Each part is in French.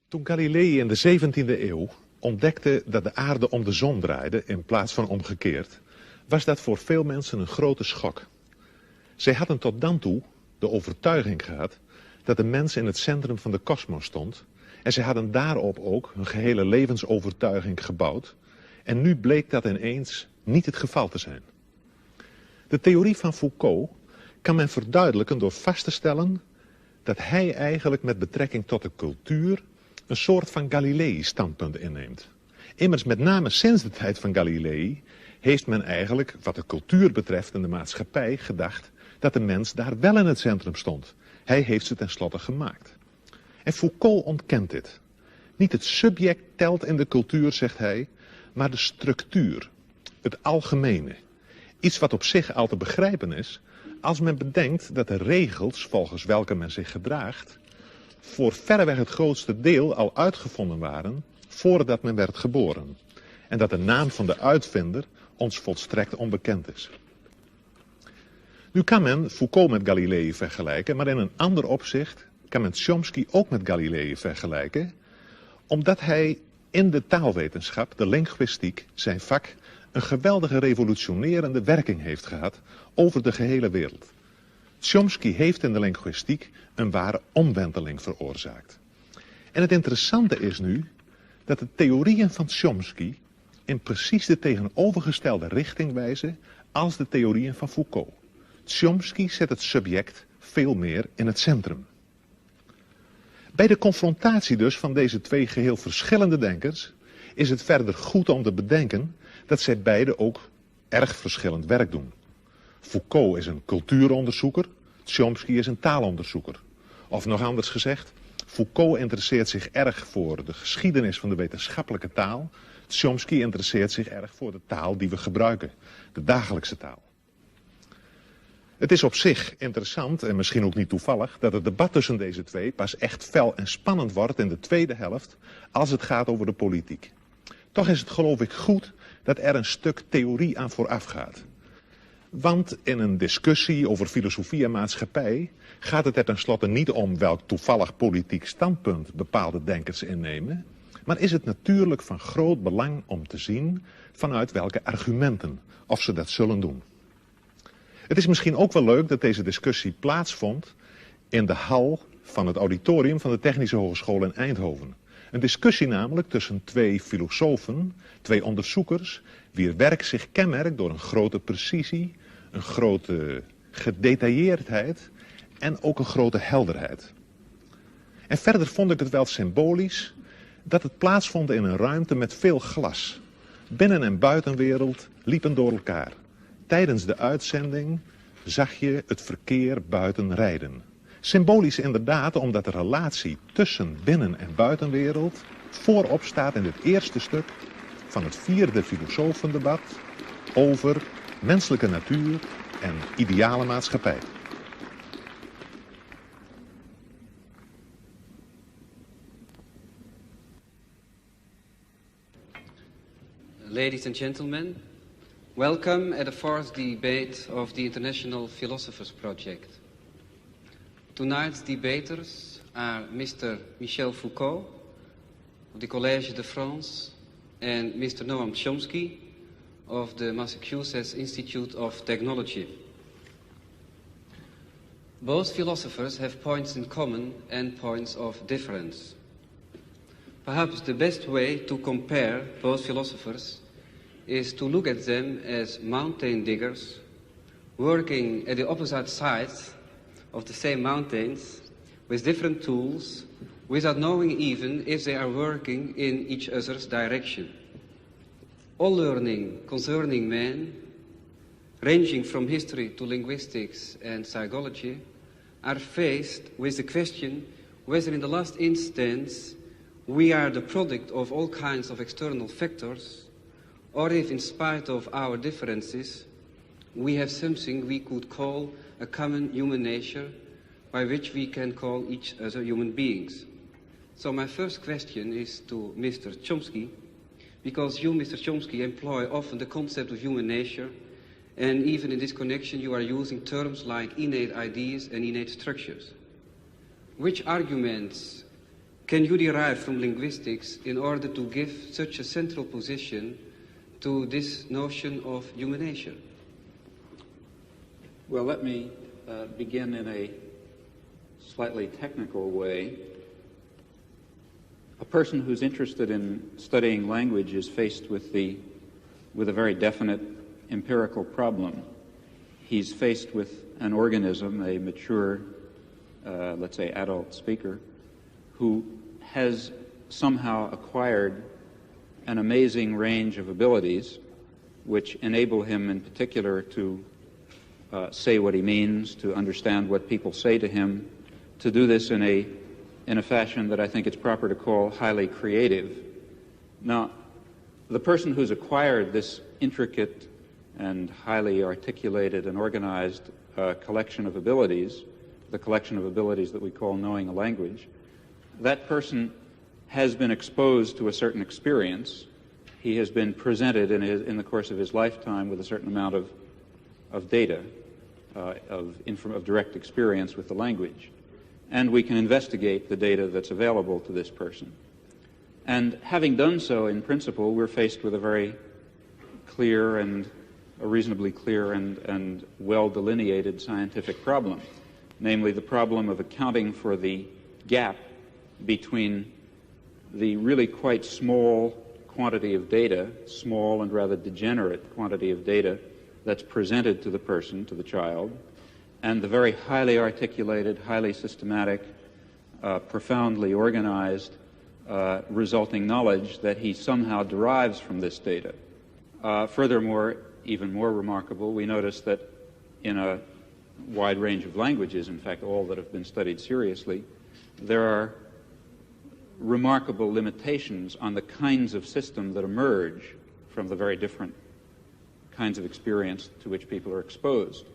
Toen Galilei in de 17e eeuw ontdekte dat de aarde om de zon draaide in plaats van omgekeerd, was dat voor veel mensen een grote schok. Zij hadden tot dan toe de overtuiging gehad dat de mens in het centrum van de kosmos stond en zij hadden daarop ook hun gehele levensovertuiging gebouwd en nu bleek dat ineens niet het geval te zijn. De theorie van Foucault kan men verduidelijken door vast te stellen dat hij eigenlijk met betrekking tot de cultuur een soort van Galilei-standpunt inneemt. Immers met name sinds de tijd van Galilei heeft men eigenlijk, wat de cultuur betreft en de maatschappij, gedacht dat de mens daar wel in het centrum stond. Hij heeft ze tenslotte gemaakt. En Foucault ontkent dit. Niet het subject telt in de cultuur, zegt hij, maar de structuur, het algemene. Iets wat op zich al te begrijpen is, als men bedenkt dat de regels volgens welke men zich gedraagt voor verreweg het grootste deel al uitgevonden waren voordat men werd geboren. En dat de naam van de uitvinder ons volstrekt onbekend is. Nu kan men Foucault met Galilei vergelijken, maar in een ander opzicht kan men Chomsky ook met Galilei vergelijken, omdat hij in de taalwetenschap, de linguïstiek, zijn vak, een geweldige revolutionerende werking heeft gehad over de gehele wereld. Chomsky heeft in de linguïstiek een ware omwenteling veroorzaakt. En het interessante is nu dat de theorieën van Chomsky in precies de tegenovergestelde richting wijzen als de theorieën van Foucault. Chomsky zet het subject veel meer in het centrum. Bij de confrontatie dus van deze twee geheel verschillende denkers is het verder goed om te bedenken dat zij beide ook erg verschillend werk doen. Foucault is een cultuuronderzoeker, Chomsky is een taalonderzoeker. Of nog anders gezegd, Foucault interesseert zich erg voor de geschiedenis van de wetenschappelijke taal. Chomsky interesseert zich erg voor de taal die we gebruiken, de dagelijkse taal. Het is op zich interessant, en misschien ook niet toevallig, dat het debat tussen deze twee pas echt fel en spannend wordt in de tweede helft als het gaat over de politiek. Toch is het geloof ik goed dat er een stuk theorie aan vooraf gaat. Want in een discussie over filosofie en maatschappij gaat het er tenslotte niet om welk toevallig politiek standpunt bepaalde denkers innemen, maar is het natuurlijk van groot belang om te zien vanuit welke argumenten of ze dat zullen doen. Het is misschien ook wel leuk dat deze discussie plaatsvond in de hal van het auditorium van de Technische Hogeschool in Eindhoven. Een discussie namelijk tussen twee filosofen, twee onderzoekers, wier werk zich kenmerkt door een grote precisie, een grote gedetailleerdheid en ook een grote helderheid. En verder vond ik het wel symbolisch dat het plaatsvond in een ruimte met veel glas. Binnen- en buitenwereld liepen door elkaar. Tijdens de uitzending zag je het verkeer buiten rijden. Symbolisch inderdaad omdat de relatie tussen binnen- en buitenwereld voorop staat in het eerste stuk van het 4e filosofendebat over menselijke natuur en ideale maatschappij. Ladies and gentlemen, welcome at the 4th debate of the International Philosophers Project. Tonight's debaters are Mr. Michel Foucault of the Collège de France and Mr. Noam Chomsky of the Massachusetts Institute of Technology. Both philosophers have points in common and points of difference. Perhaps the best way to compare both philosophers is to look at them as mountain diggers working at the opposite sides of the same mountains with different tools without knowing even if they are working in each other's direction. All learning concerning man, ranging from history to linguistics and psychology, are faced with the question whether in the last instance we are the product of all kinds of external factors, or if in spite of our differences we have something we could call a common human nature by which we can call each other human beings. So my first question is to Mr. Chomsky, because you, Mr. Chomsky, employ often the concept of human nature, and even in this connection you are using terms like innate ideas and innate structures. Which arguments can you derive from linguistics in order to give such a central position to this notion of human nature? Well, let me begin in a slightly technical way. A person who's interested in studying language is faced with a very definite empirical problem. He's faced with an organism, a mature, let's say adult speaker, who has somehow acquired an amazing range of abilities which enable him in particular to say what he means, to understand what people say to him, to do this in a fashion that I think it's proper to call highly creative. Now, the person who's acquired this intricate and highly articulated and organized collection of abilities, the collection of abilities that we call knowing a language, that person has been exposed to a certain experience. He has been presented in the course of his lifetime with a certain amount of data, of direct experience with the language. And we can investigate the data that's available to this person. And having done so, in principle, we're faced with a very clear and a reasonably clear and well-delineated scientific problem, namely the problem of accounting for the gap between the really quite small quantity of data, small and rather degenerate quantity of data that's presented to the person, to the child, and the very highly articulated, highly systematic, profoundly organized, resulting knowledge that he somehow derives from this data. Furthermore, even more remarkable, we notice that in a wide range of languages, in fact all that have been studied seriously, there are remarkable limitations on the kinds of system that emerge from the very different kinds of experience to which people are exposed.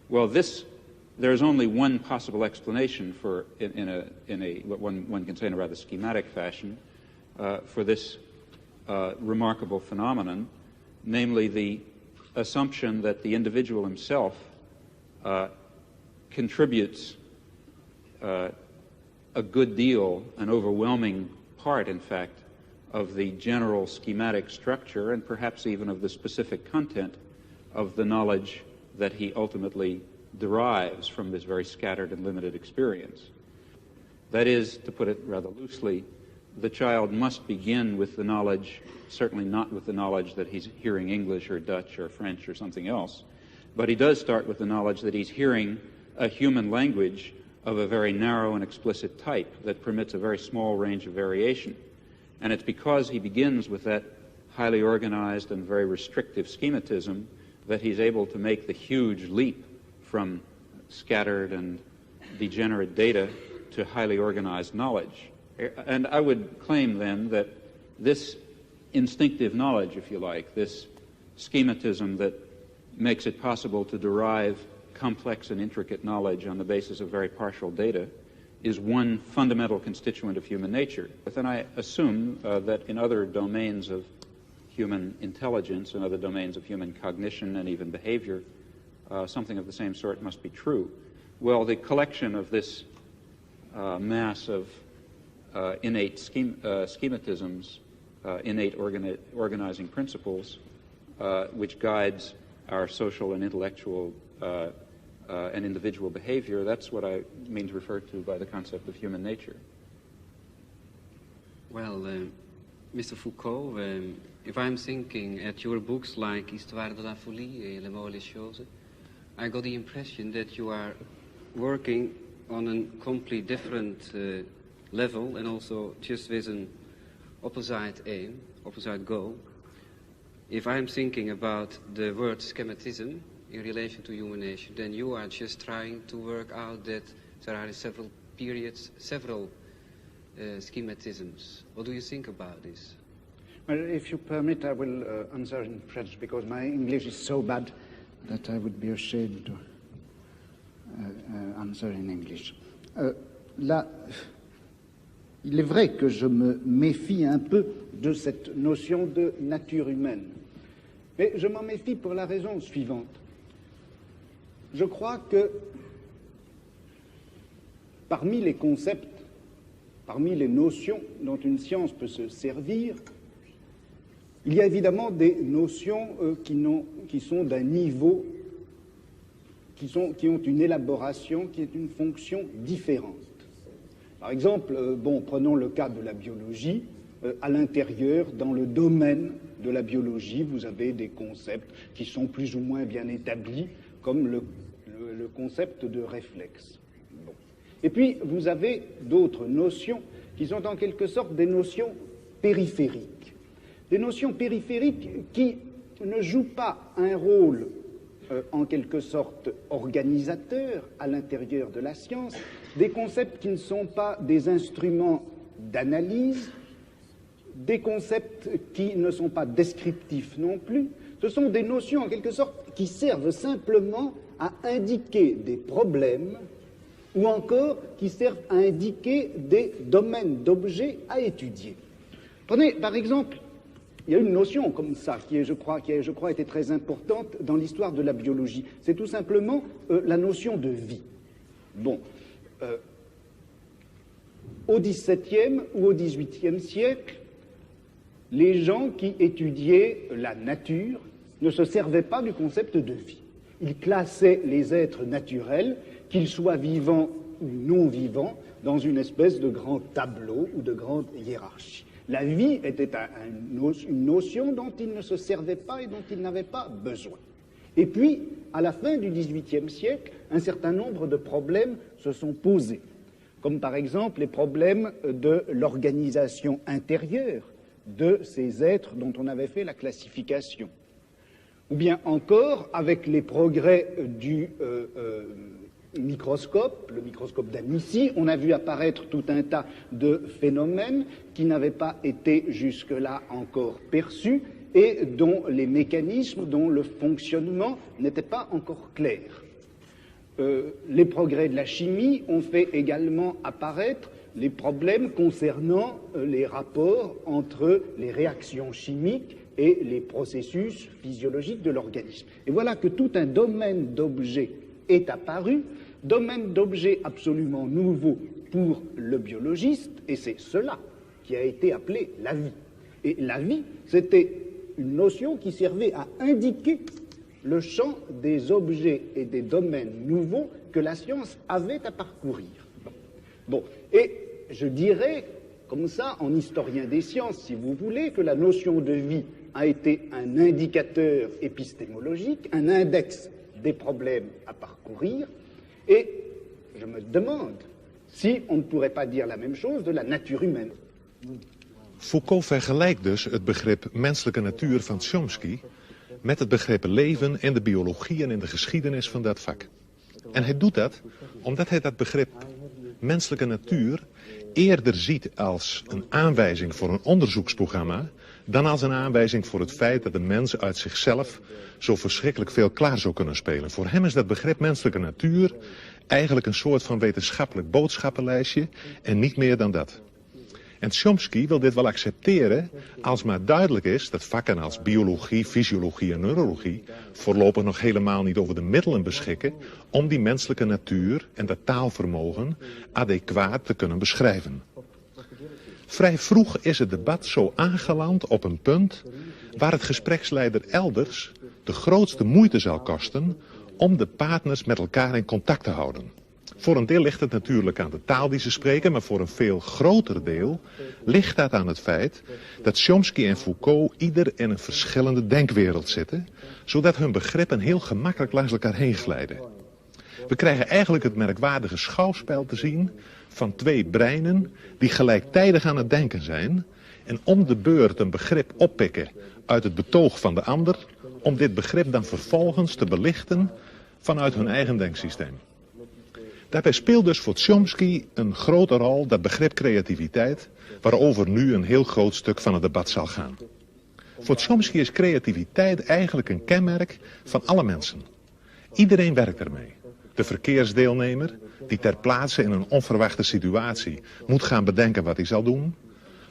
Well, there's only one possible explanation for, what one can say in a rather schematic fashion, for this remarkable phenomenon, namely the assumption that the individual himself contributes a good deal, an overwhelming part, in fact, of the general schematic structure and perhaps even of the specific content of the knowledge that he ultimately derives from this very scattered and limited experience. That is, to put it rather loosely, the child must begin with the knowledge, certainly not with the knowledge that he's hearing English or Dutch or French or something else, but he does start with the knowledge that he's hearing a human language of a very narrow and explicit type that permits a very small range of variation. And it's because he begins with that highly organized and very restrictive schematism that he's able to make the huge leap from scattered and degenerate data to highly organized knowledge. And I would claim then that this instinctive knowledge, if you like, this schematism that makes it possible to derive complex and intricate knowledge on the basis of very partial data, is one fundamental constituent of human nature. But then I assume that in other domains of human intelligence and other domains of human cognition and even behavior, something of the same sort must be true. Well, the collection of this mass of innate schematisms, innate organizing principles, which guides our social and intellectual and individual behavior, that's what I mean to refer to by the concept of human nature. Well, Mr. Foucault, if I'm thinking at your books like Histoire de la folie et Les mots et les choses, I got the impression that you are working on a completely different level and also just with an opposite aim, opposite goal. If I'm thinking about the word schematism in relation to human nature, then you are just trying to work out that there are several periods, several schematisms. What do you think about this? Well, if you permit, I will answer in French because my English is so bad that I would be ashamed to answer in English. Là, il est vrai que je me méfie un peu de cette notion de nature humaine. Mais je m'en méfie pour la raison suivante. Je crois que parmi les concepts parmi les notions dont une science peut se servir, il y a évidemment des notions qui sont d'un niveau, qui ont une élaboration, qui est une fonction différente. Par exemple, prenons le cas de la biologie. À l'intérieur, dans le domaine de la biologie, vous avez des concepts qui sont plus ou moins bien établis, comme le concept de réflexe. Bon. Et puis, vous avez d'autres notions qui sont en quelque sorte des notions périphériques. Des notions périphériques qui ne jouent pas un rôle en quelque sorte organisateur à l'intérieur de la science, des concepts qui ne sont pas des instruments d'analyse, des concepts qui ne sont pas descriptifs non plus. Ce sont des notions en quelque sorte qui servent simplement à indiquer des problèmes ou encore qui servent à indiquer des domaines d'objets à étudier. Prenez par exemple, il y a une notion comme ça qui, je crois, été très importante dans l'histoire de la biologie. C'est tout simplement la notion de vie. Au XVIIe ou au XVIIIe siècle, les gens qui étudiaient la nature ne se servaient pas du concept de vie. Ils classaient les êtres naturels, qu'ils soient vivants ou non vivants, dans une espèce de grand tableau ou de grande hiérarchie. La vie était une notion dont ils ne se servaient pas et dont ils n'avaient pas besoin. Et puis, à la fin du XVIIIe siècle, un certain nombre de problèmes se sont posés, comme par exemple les problèmes de l'organisation intérieure de ces êtres dont on avait fait la classification. Ou bien encore, avec les progrès du microscope, le microscope d'Amici, on a vu apparaître tout un tas de phénomènes qui n'avaient pas été jusque-là encore perçus et dont les mécanismes, dont le fonctionnement n'était pas encore clair. Les progrès de la chimie ont fait également apparaître les problèmes concernant les rapports entre les réactions chimiques et les processus physiologiques de l'organisme. Et voilà que tout un domaine d'objets est apparu, domaine d'objets absolument nouveau pour le biologiste, et c'est cela qui a été appelé la vie. Et la vie, c'était une notion qui servait à indiquer le champ des objets et des domaines nouveaux que la science avait à parcourir. Et je dirais, comme ça, en historien des sciences, si vous voulez, que la notion de vie a été un indicateur épistémologique, un index des problèmes à parcourir, et je me demande si on ne pourrait pas dire la même chose de la nature humaine. Foucault vergelijkt dus het begrip menselijke natuur van Chomsky met het begrip leven in de biologie en in de geschiedenis van dat vak. En hij doet dat omdat hij dat begrip menselijke natuur eerder ziet als een aanwijzing voor een onderzoeksprogramma dan als een aanwijzing voor het feit dat de mens uit zichzelf zo verschrikkelijk veel klaar zou kunnen spelen. Voor hem is dat begrip menselijke natuur eigenlijk een soort van wetenschappelijk boodschappenlijstje en niet meer dan dat. En Chomsky wil dit wel accepteren als maar duidelijk is dat vakken als biologie, fysiologie en neurologie voorlopig nog helemaal niet over de middelen beschikken om die menselijke natuur en dat taalvermogen adequaat te kunnen beschrijven. Vrij vroeg is het debat zo aangeland op een punt waar het gespreksleider elders de grootste moeite zal kosten om de partners met elkaar in contact te houden. Voor een deel ligt het natuurlijk aan de taal die ze spreken, maar voor een veel groter deel ligt dat aan het feit dat Chomsky en Foucault ieder in een verschillende denkwereld zitten, zodat hun begrippen heel gemakkelijk langs elkaar heen glijden. We krijgen eigenlijk het merkwaardige schouwspel te zien van twee breinen die gelijktijdig aan het denken zijn en om de beurt een begrip oppikken uit het betoog van de ander, om dit begrip dan vervolgens te belichten vanuit hun eigen denksysteem. Daarbij speelt dus voor Chomsky een grote rol dat begrip creativiteit, waarover nu een heel groot stuk van het debat zal gaan. Voor Chomsky is creativiteit eigenlijk een kenmerk van alle mensen. Iedereen werkt ermee. De verkeersdeelnemer, die ter plaatse in een onverwachte situatie moet gaan bedenken wat hij zal doen.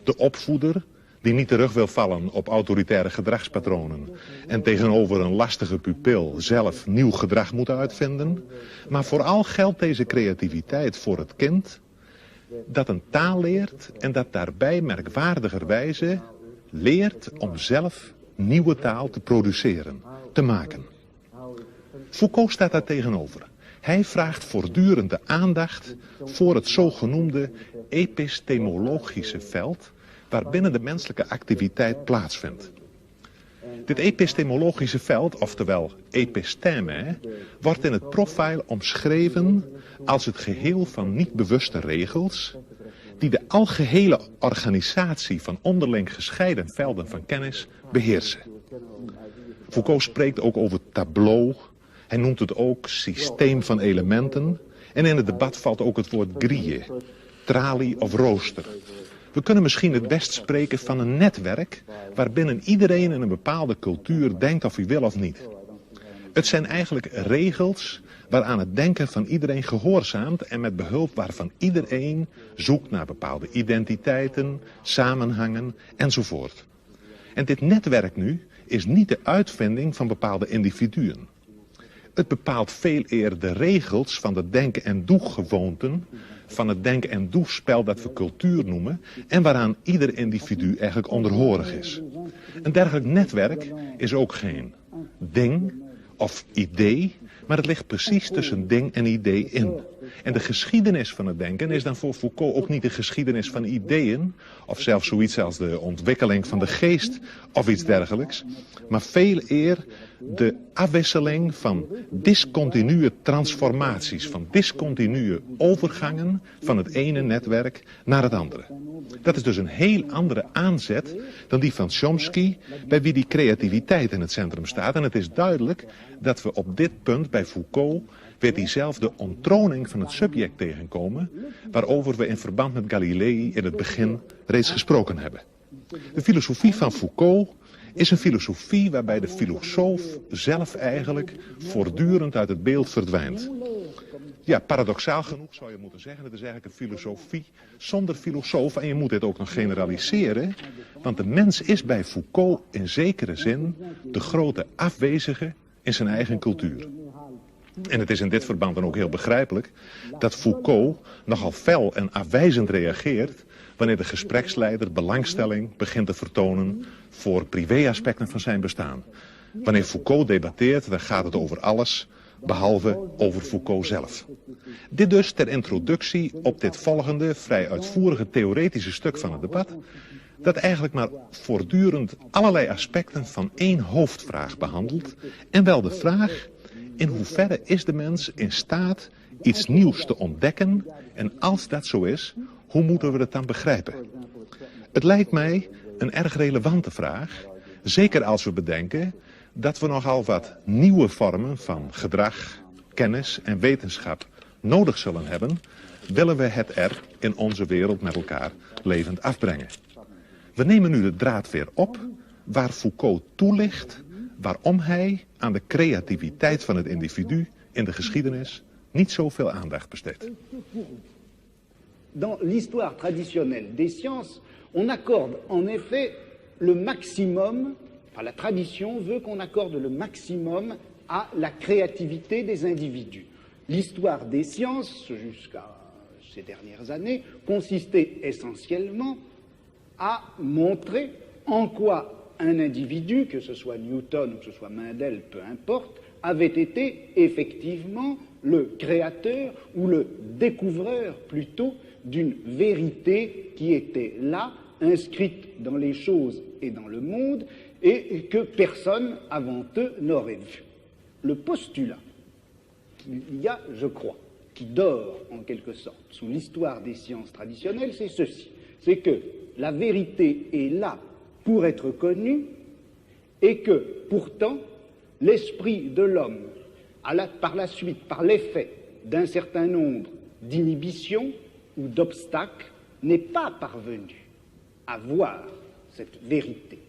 De opvoeder, die niet terug wil vallen op autoritaire gedragspatronen en tegenover een lastige pupil zelf nieuw gedrag moet uitvinden. Maar vooral geldt deze creativiteit voor het kind dat een taal leert en dat daarbij merkwaardigerwijze leert om zelf nieuwe taal te produceren, te maken. Foucault staat daar tegenover. Hij vraagt voortdurend de aandacht voor het zogenoemde epistemologische veld waarbinnen de menselijke activiteit plaatsvindt. Dit epistemologische veld, oftewel episteme, wordt in het profiel omschreven als het geheel van niet bewuste regels die de algehele organisatie van onderling gescheiden velden van kennis beheersen. Foucault spreekt ook over tableau, hij noemt het ook systeem van elementen en in het debat valt ook het woord grille, tralie of rooster. We kunnen misschien het best spreken van een netwerk waarbinnen iedereen in een bepaalde cultuur denkt of hij wil of niet. Het zijn eigenlijk regels waaraan het denken van iedereen gehoorzaamt en met behulp waarvan iedereen zoekt naar bepaalde identiteiten, samenhangen enzovoort. En dit netwerk nu is niet de uitvinding van bepaalde individuen. Het bepaalt veel eer de regels van de denken- en doegewoonten, van het denken- en doespel dat we cultuur noemen en waaraan ieder individu eigenlijk onderhorig is. Een dergelijk netwerk is ook geen ding of idee, maar het ligt precies tussen ding en idee in. En de geschiedenis van het denken is dan voor Foucault ook niet de geschiedenis van ideeën, of zelfs zoiets als de ontwikkeling van de geest of iets dergelijks, maar veel eer de afwisseling van discontinue transformaties, van discontinue overgangen van het ene netwerk naar het andere. Dat is dus een heel andere aanzet dan die van Chomsky, bij wie die creativiteit in het centrum staat. En het is duidelijk dat we op dit punt bij Foucault weer diezelfde onttroning van het subject tegenkomen, waarover we in verband met Galilei in het begin reeds gesproken hebben. De filosofie van Foucault is een filosofie waarbij de filosoof zelf eigenlijk voortdurend uit het beeld verdwijnt. Ja, paradoxaal genoeg zou je moeten zeggen, het is eigenlijk een filosofie zonder filosoof. En je moet dit ook nog generaliseren, want de mens is bij Foucault in zekere zin de grote afwezige in zijn eigen cultuur. En het is in dit verband dan ook heel begrijpelijk dat Foucault nogal fel en afwijzend reageert wanneer de gespreksleider belangstelling begint te vertonen voor privéaspecten van zijn bestaan. Wanneer Foucault debatteert, dan gaat het over alles, behalve over Foucault zelf. Dit dus ter introductie op dit volgende, vrij uitvoerige theoretische stuk van het debat, dat eigenlijk maar voortdurend allerlei aspecten van één hoofdvraag behandelt, en wel de vraag: in hoeverre is de mens in staat iets nieuws te ontdekken, en als dat zo is, hoe moeten we het dan begrijpen? Het lijkt mij een erg relevante vraag, zeker als we bedenken dat we nogal wat nieuwe vormen van gedrag, kennis en wetenschap nodig zullen hebben, willen we het er in onze wereld met elkaar levend afbrengen. We nemen nu de draad weer op waar Foucault toelicht waarom hij aan de creativiteit van het individu in de geschiedenis niet zoveel aandacht besteedt. Dans l'histoire traditionnelle des sciences, on accorde en effet le maximum, enfin la tradition veut qu'on accorde le maximum à la créativité des individus. L'histoire des sciences, jusqu'à ces dernières années, consistait essentiellement à montrer en quoi un individu, que ce soit Newton ou que ce soit Mendel, peu importe, avait été effectivement le créateur ou le découvreur plutôt d'une vérité qui était là, inscrite dans les choses et dans le monde, et que personne avant eux n'aurait vu. Le postulat qu'il y a, je crois, qui dort en quelque sorte sous l'histoire des sciences traditionnelles, c'est ceci. C'est que la vérité est là pour être connue et que pourtant l'esprit de l'homme, par la suite, par l'effet d'un certain nombre d'inhibitions ou d'obstacles, n'est pas parvenu à voir cette vérité.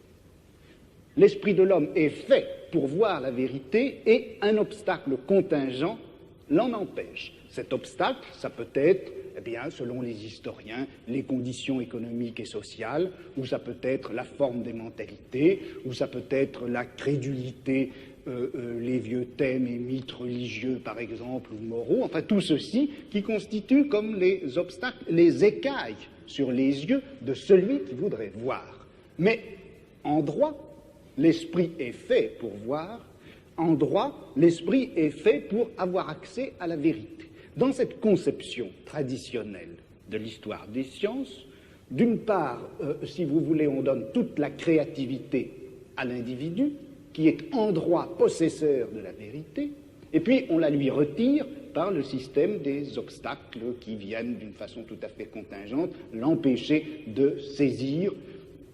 L'esprit de l'homme est fait pour voir la vérité et un obstacle contingent l'en empêche. Cet obstacle, ça peut être, eh bien, selon les historiens, les conditions économiques et sociales, ou ça peut être la forme des mentalités, ou ça peut être la crédulité les vieux thèmes et mythes religieux, par exemple, ou moraux, enfin tout ceci qui constitue comme les obstacles, les écailles sur les yeux de celui qui voudrait voir. Mais en droit, l'esprit est fait pour voir, en droit, l'esprit est fait pour avoir accès à la vérité. Dans cette conception traditionnelle de l'histoire des sciences, d'une part, si vous voulez, on donne toute la créativité à l'individu, qui est en droit possesseur de la vérité, et puis on la lui retire par le système des obstacles qui viennent d'une façon tout à fait contingente l'empêcher de saisir,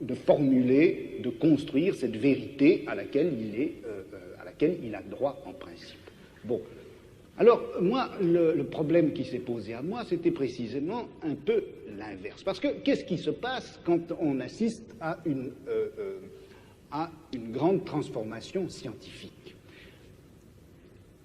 de formuler, de construire cette vérité à laquelle il a droit en principe. Bon. Alors, moi, le problème qui s'est posé à moi, c'était précisément un peu l'inverse. Parce que qu'est-ce qui se passe quand on assiste à une grande transformation scientifique?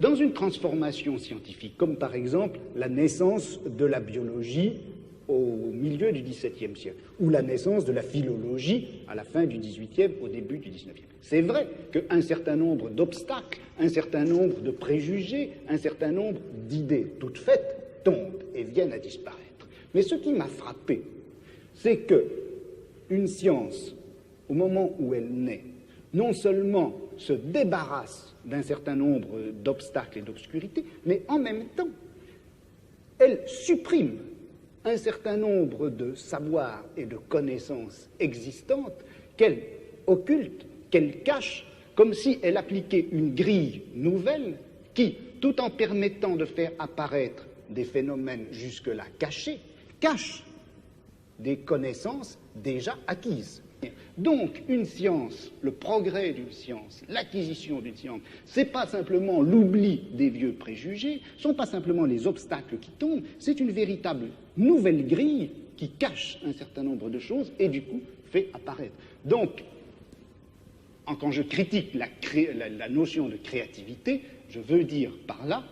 Dans une transformation scientifique, comme par exemple la naissance de la biologie au milieu du XVIIe siècle, ou la naissance de la philologie à la fin du XVIIIe, au début du XIXe. C'est vrai qu'un certain nombre d'obstacles, un certain nombre de préjugés, un certain nombre d'idées toutes faites tombent et viennent à disparaître. Mais ce qui m'a frappé, c'est que une science, au moment où elle naît, non seulement se débarrasse d'un certain nombre d'obstacles et d'obscurités, mais en même temps, elle supprime un certain nombre de savoirs et de connaissances existantes qu'elle occulte, qu'elle cache, comme si elle appliquait une grille nouvelle qui, tout en permettant de faire apparaître des phénomènes jusque-là cachés, cache des connaissances déjà acquises. Donc, une science, le progrès d'une science, l'acquisition d'une science, c'est pas simplement l'oubli des vieux préjugés, ce sont pas simplement les obstacles qui tombent, c'est une véritable nouvelle grille qui cache un certain nombre de choses et du coup fait apparaître. Donc, quand je critique la notion de créativité, je veux dire par là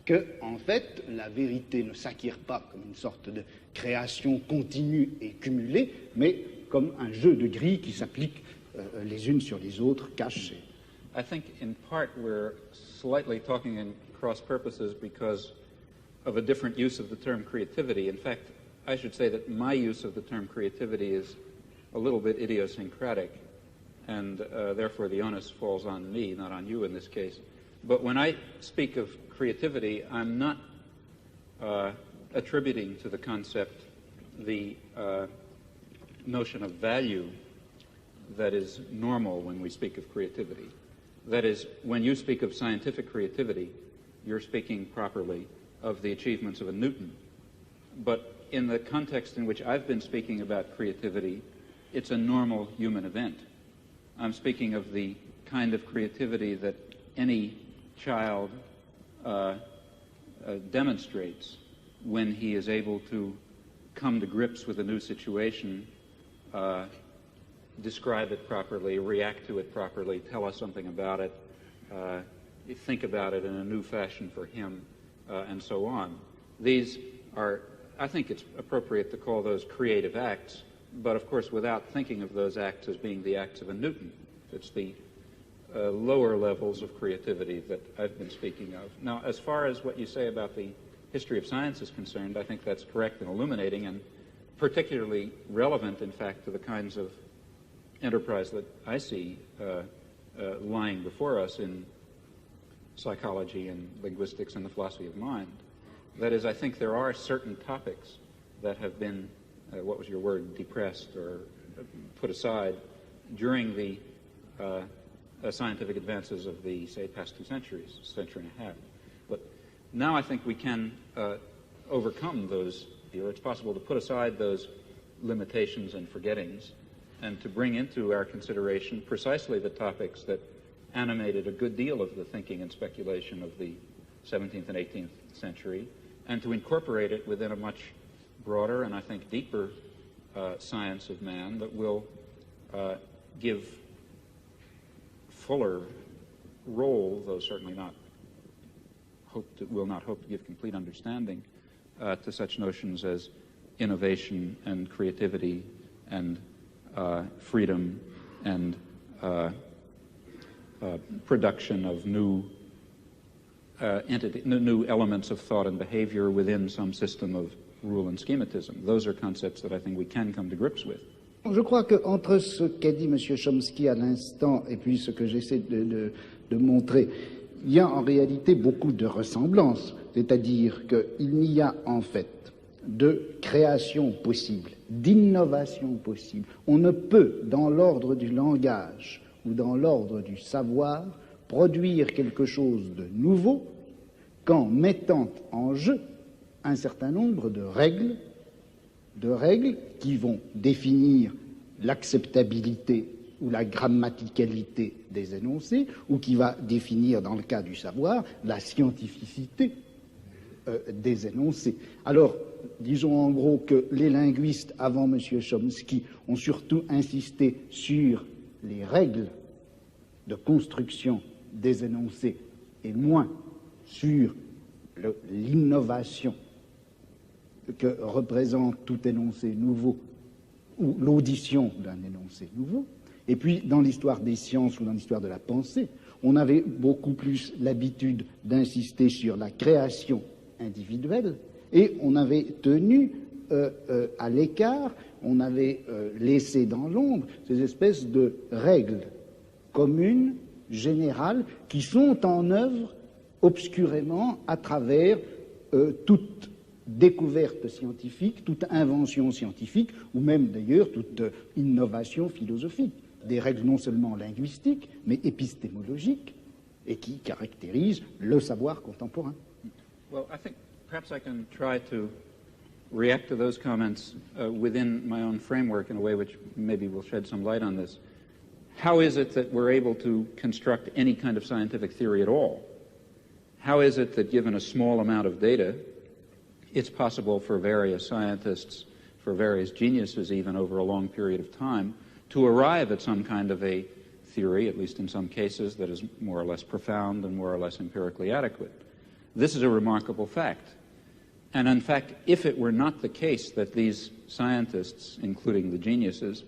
que, en fait, la vérité ne s'acquiert pas comme une sorte de création continue et cumulée, mais comme un jeu de grilles qui s'appliquent les unes sur les autres, cachées. I think in part we're slightly talking in cross purposes because of a different use of the term creativity. In fact, I should say that my use of the term creativity is a little bit idiosyncratic, and therefore the onus falls on me, not on you in this case. But when I speak of creativity, I'm not attributing to the concept the notion of value that is normal when we speak of creativity. That is, when you speak of scientific creativity, you're speaking properly of the achievements of a Newton. But in the context in which I've been speaking about creativity, it's a normal human event. I'm speaking of the kind of creativity that any child demonstrates when he is able to come to grips with a new situation, describe it properly, react to it properly, tell us something about it, think about it in a new fashion for him, and so on. These are, I think it's appropriate to call those creative acts, but of course without thinking of those acts as being the acts of a Newton. It's the lower levels of creativity that I've been speaking of. Now, as far as what you say about the history of science is concerned, I think that's correct and illuminating, and particularly relevant, in fact, to the kinds of enterprise that I see lying before us in psychology and linguistics and the philosophy of mind. That is, I think there are certain topics that have been, what was your word, depressed or put aside during the scientific advances of the, say, past 2 centuries, century and a half. But now I think we can overcome those, or it's possible to put aside those limitations and forgettings and to bring into our consideration precisely the topics that animated a good deal of the thinking and speculation of the 17th and 18th century, and to incorporate it within a much broader and I think deeper science of man that will give fuller role, though certainly not will not hope to give complete understanding to such notions as innovation and creativity and freedom and production of new new elements of thought and behavior within some system of rule and schematism. Those are concepts that I think we can come to grips with. Je crois qu'entre ce qu'a dit M. Chomsky à l'instant et puis ce que j'essaie de montrer, il y a en réalité beaucoup de ressemblances. C'est-à-dire qu'il n'y a en fait de création possible, d'innovation possible. On ne peut, dans l'ordre du langage ou dans l'ordre du savoir, produire quelque chose de nouveau qu'en mettant en jeu un certain nombre de règles qui vont définir l'acceptabilité ou la grammaticalité des énoncés, ou qui va définir, dans le cas du savoir, la scientificité des énoncés. Alors, disons en gros que les linguistes, avant M. Chomsky, ont surtout insisté sur les règles de construction des énoncés et moins sur l'innovation que représente tout énoncé nouveau ou l'audition d'un énoncé nouveau. Et puis, dans l'histoire des sciences ou dans l'histoire de la pensée, on avait beaucoup plus l'habitude d'insister sur la création individuelle et on avait tenu à l'écart, on avait laissé dans l'ombre ces espèces de règles communes, générales, qui sont en œuvre obscurément à travers toute découverte scientifique, toute invention scientifique, ou même d'ailleurs toute innovation philosophique. Des règles non seulement linguistiques, mais épistémologiques, et qui caractérisent le savoir contemporain. Well, I think perhaps I can try to react to those comments within my own framework in a way which maybe will shed some light on this. How is it that we're able to construct any kind of scientific theory at all? How is it that given a small amount of data, it's possible for various scientists, for various geniuses even over a long period of time, to arrive at some kind of a theory, at least in some cases, that is more or less profound and more or less empirically adequate? This is a remarkable fact. And in fact, if it were not the case that these scientists, including the geniuses,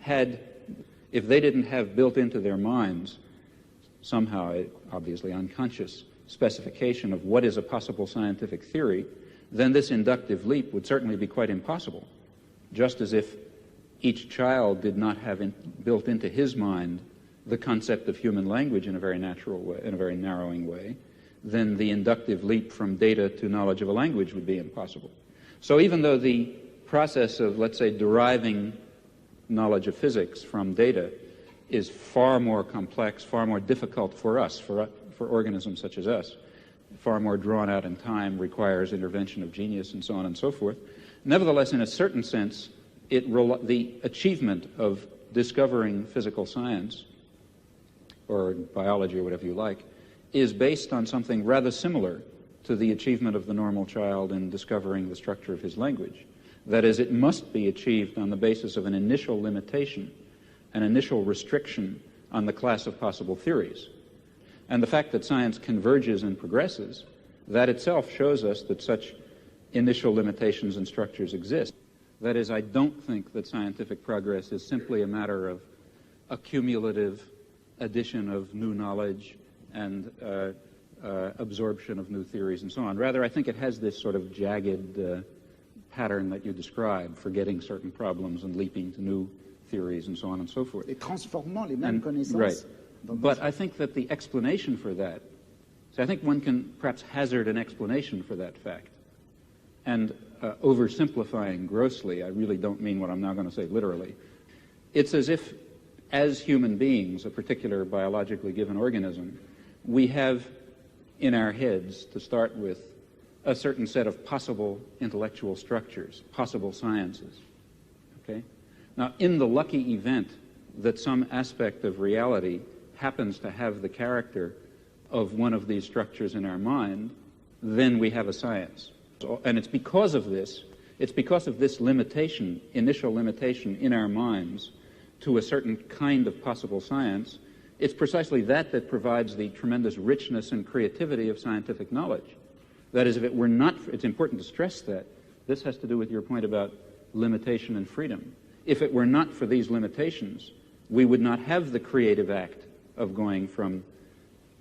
if they didn't have built into their minds somehow, obviously unconscious, specification of what is a possible scientific theory, then this inductive leap would certainly be quite impossible. Just as if each child did not have built into his mind the concept of human language in a very natural way, in a very narrowing way, then the inductive leap from data to knowledge of a language would be impossible. So even though the process of, let's say, deriving knowledge of physics from data is far more complex, far more difficult for us, for organisms such as us, far more drawn out in time, requires intervention of genius and so on and so forth. Nevertheless, in a certain sense, the achievement of discovering physical science, or biology or whatever you like, is based on something rather similar to the achievement of the normal child in discovering the structure of his language. That is, it must be achieved on the basis of an initial limitation, an initial restriction on the class of possible theories. And the fact that science converges and progresses, that itself shows us that such initial limitations and structures exist. That is, I don't think that scientific progress is simply a matter of a cumulative addition of new knowledge and absorption of new theories and so on. Rather, I think it has this sort of jagged pattern that you describe, forgetting certain problems and leaping to new theories and so on and so forth. Et transformant les mêmes connaissances. Right. But I think that the explanation for that, so I think one can perhaps hazard an explanation for that fact. And oversimplifying grossly, I really don't mean what I'm now going to say literally. It's as if, as human beings, a particular biologically given organism, we have in our heads, to start with, a certain set of possible intellectual structures, possible sciences. Okay? Now, in the lucky event that some aspect of reality happens to have the character of one of these structures in our mind, then we have a science. And it's because of this limitation, initial limitation in our minds to a certain kind of possible science, it's precisely that provides the tremendous richness and creativity of scientific knowledge. That is, if it were not, it's important to stress that. This has to do with your point about limitation and freedom. If it were not for these limitations, we would not have the creative act of going from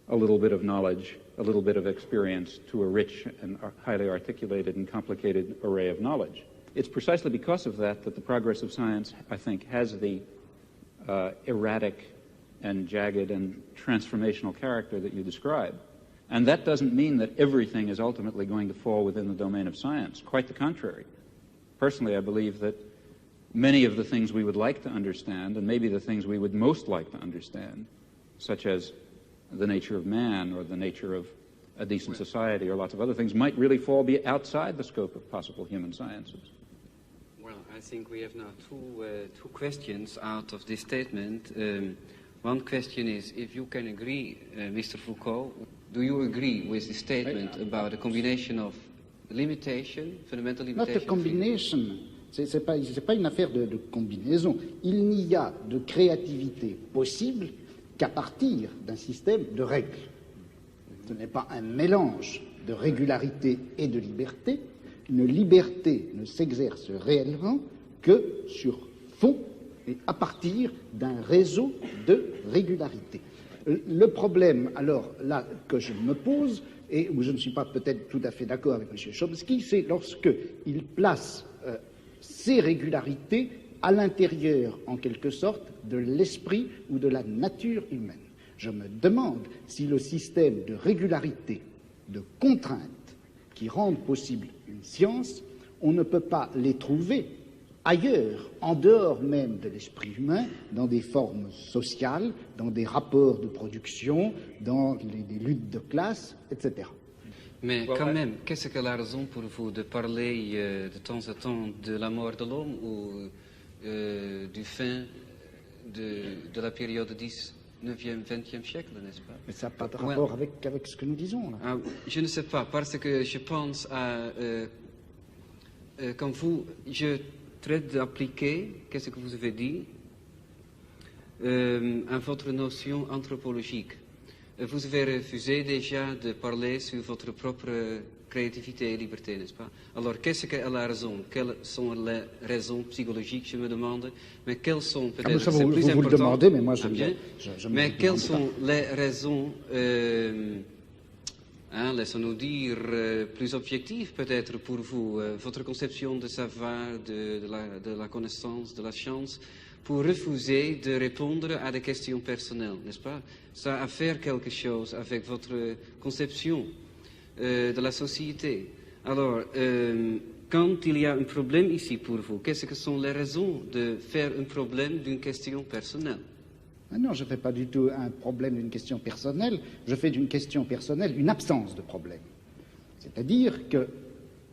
a little bit of knowledge, a little bit of experience, to a rich and highly articulated and complicated array of knowledge. It's precisely because of that that the progress of science, I think, has the erratic and jagged and transformational character that you describe. And that doesn't mean that everything is ultimately going to fall within the domain of science. Quite the contrary. Personally, I believe that many of the things we would like to understand, and maybe the things we would most like to understand, such as the nature of man or the nature of a decent society or lots of other things, might really fall outside the scope of possible human sciences. Well, I think we have now two questions out of this statement. One question is, if you can agree, Mr. Foucault, do you agree with the statement about a combination of limitation, fundamental limitation? Not a combination. C'est pas une affaire de combinaison. Il n'y a de créativité possible qu'à partir d'un système de règles. Ce n'est pas un mélange de régularité et de liberté. Une liberté ne s'exerce réellement que sur fond et à partir d'un réseau de régularité. Le problème, alors, là, que je me pose, et où je ne suis pas peut-être tout à fait d'accord avec M. Chomsky, c'est lorsqu'il place ces régularités à l'intérieur, en quelque sorte, de l'esprit ou de la nature humaine. Je me demande si le système de régularité, de contraintes qui rendent possible une science, on ne peut pas les trouver ailleurs, en dehors même de l'esprit humain, dans des formes sociales, dans des rapports de production, dans les luttes de classe, etc. Mais quand même, qu'est-ce que la raison pour vous de parler de temps en temps de la mort de l'homme ou du fin de la période 19e, 20e siècle, n'est-ce pas? Mais ça n'a pas de rapport avec ce que nous disons, là. Ah, je ne sais pas, parce que je pense à... quand je traite d'appliquer, qu'est-ce que vous avez dit, à votre notion anthropologique. Vous avez refusé déjà de parler sur votre propre créativité et liberté, n'est-ce pas? Alors, qu'est-ce qu'elle a raison? Quelles sont les raisons psychologiques, je me demande? Mais quelles sont peut-être... ça, vous le demandez, mais moi, mais quelles sont les raisons, laissons-nous dire, plus objectives peut-être pour vous, votre conception de savoir, de la connaissance, de la science, pour refuser de répondre à des questions personnelles, n'est-ce pas? Ça a à faire quelque chose avec votre conception de la société. Alors, quand il y a un problème ici pour vous, qu'est-ce que sont les raisons de faire un problème d'une question personnelle? Non, je ne fais pas du tout un problème d'une question personnelle, je fais d'une question personnelle une absence de problème. C'est-à-dire que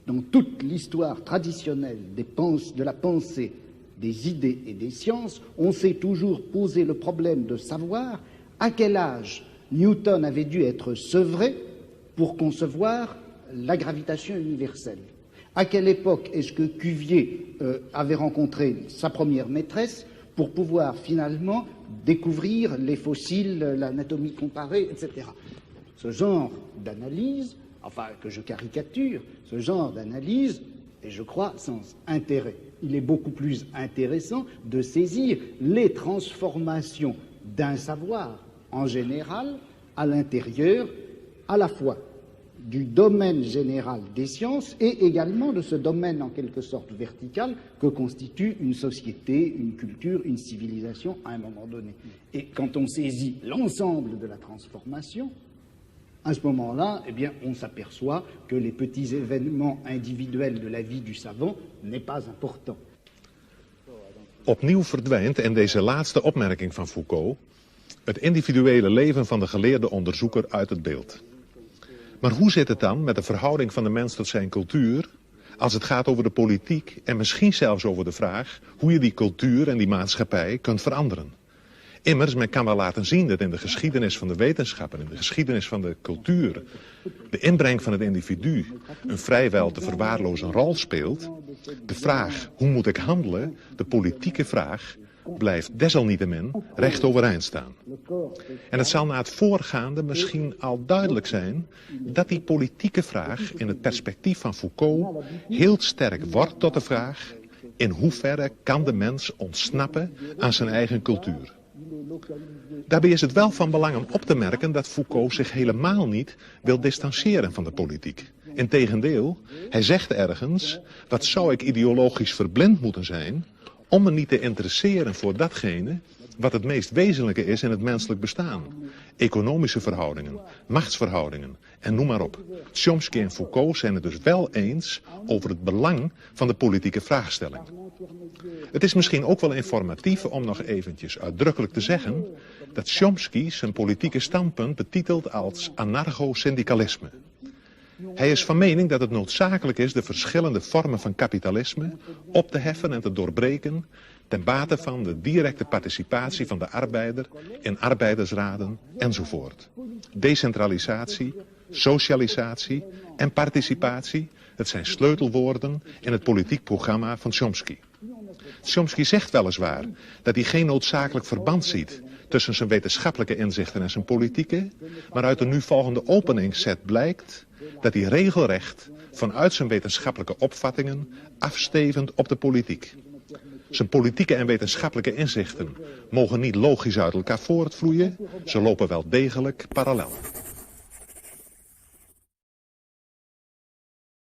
dans toute l'histoire traditionnelle de la pensée, des idées et des sciences, on s'est toujours posé le problème de savoir à quel âge Newton avait dû être sevré pour concevoir la gravitation universelle. À quelle époque est-ce que Cuvier avait rencontré sa première maîtresse pour pouvoir finalement découvrir les fossiles, l'anatomie comparée, etc. Ce genre d'analyse, enfin que je caricature, ce genre d'analyse est, je crois, sans intérêt. Il est beaucoup plus intéressant de saisir les transformations d'un savoir en général à l'intérieur à la fois du domaine général des sciences et également de ce domaine en quelque sorte vertical que constitue une société, une culture, une civilisation à un moment donné. Et quand on saisit l'ensemble de la transformation, à ce moment-là, eh bien, on s'aperçoit que les petits événements individuels de la vie du savant n'est pas important. Opnieuw verdwijnt in deze laatste opmerking van Foucault het individuele leven van de geleerde onderzoeker uit het beeld. Maar hoe zit het dan met de verhouding van de mens tot zijn cultuur als het gaat over de politiek en misschien zelfs over de vraag hoe je die cultuur en die maatschappij kunt veranderen? Immers, men kan wel laten zien dat in de geschiedenis van de wetenschap en in de geschiedenis van de cultuur de inbreng van het individu een vrijwel te verwaarlozen rol speelt. De vraag, hoe moet ik handelen, de politieke vraag, blijft desalniettemin recht overeind staan. En het zal na het voorgaande misschien al duidelijk zijn dat die politieke vraag in het perspectief van Foucault heel sterk wordt tot de vraag: in hoeverre kan de mens ontsnappen aan zijn eigen cultuur? Daarbij is het wel van belang om op te merken dat Foucault zich helemaal niet wil distancieren van de politiek. Integendeel, hij zegt ergens, wat zou ik ideologisch verblind moeten zijn om me niet te interesseren voor datgene wat het meest wezenlijke is in het menselijk bestaan. Economische verhoudingen, machtsverhoudingen en noem maar op. Chomsky en Foucault zijn het dus wel eens over het belang van de politieke vraagstelling. Het is misschien ook wel informatief om nog eventjes uitdrukkelijk te zeggen dat Chomsky zijn politieke standpunt betitelt als anarcho-syndicalisme. Hij is van mening dat het noodzakelijk is de verschillende vormen van kapitalisme op te heffen en te doorbreken ten bate van de directe participatie van de arbeider in arbeidersraden enzovoort. Decentralisatie, socialisatie en participatie, het zijn sleutelwoorden in het politiek programma van Chomsky. Chomsky zegt weliswaar dat hij geen noodzakelijk verband ziet tussen zijn wetenschappelijke inzichten en zijn politieke, maar uit de nu volgende openingsset blijkt dat hij regelrecht vanuit zijn wetenschappelijke opvattingen afstevend op de politiek. Zijn politieke en wetenschappelijke inzichten mogen niet logisch uit elkaar voortvloeien, ze lopen wel degelijk parallel.